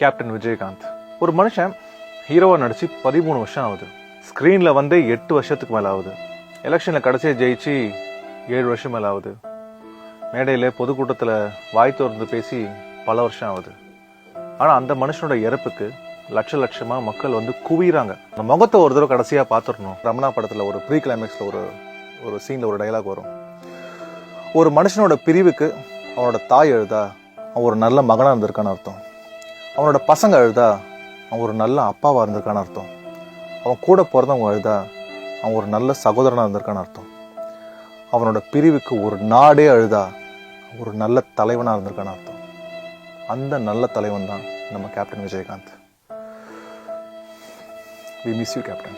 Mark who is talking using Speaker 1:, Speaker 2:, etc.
Speaker 1: Captain Vijayakanth ஒரு மனுஷன் ஹீரோவாக நடிச்சு 13 வருஷம் ஆகுது. ஸ்க்ரீனில் வந்து 8 வருஷத்துக்கு மேலே ஆகுது. எலெக்ஷனில் கடைசியாக ஜெயிச்சு 7 வருஷம் மேலே ஆகுது. மேடையில் பொதுக்கூட்டத்தில் வாய் திறந்து பேசி பல வருஷம் ஆகுது. ஆனால் அந்த மனுஷனோட இறப்புக்கு லட்சமாக மக்கள் வந்து குவிறாங்க. அந்த முகத்தை ஒரு தடவை கடைசியாக பார்த்துடணும். ரமணா படத்தில் ஒரு ப்ரீ கிளைமேக்ஸில் ஒரு சீனில் ஒரு டைலாக் வரும். ஒரு மனுஷனோட பிரிவுக்கு அவனோட தாய் அழுதா அவன் ஒரு நல்ல மகனாக இருந்திருக்கான்னு அர்த்தம். அவனோட பசங்க அழுதா அவன் ஒரு நல்ல அப்பாவாக இருந்திருக்கான்னு அர்த்தம். அவன் கூட பிறந்தவங்க அழுதா அவன் ஒரு நல்ல சகோதரனாக இருந்திருக்கான்னு அர்த்தம். அவனோட பிரிவுக்கு ஒரு நாடே அழுதா ஒரு நல்ல தலைவனாக இருந்திருக்கான்னு அர்த்தம். அந்த நல்ல தலைவன் தான் நம்ம captain Vijayakanth. We miss you, Captain.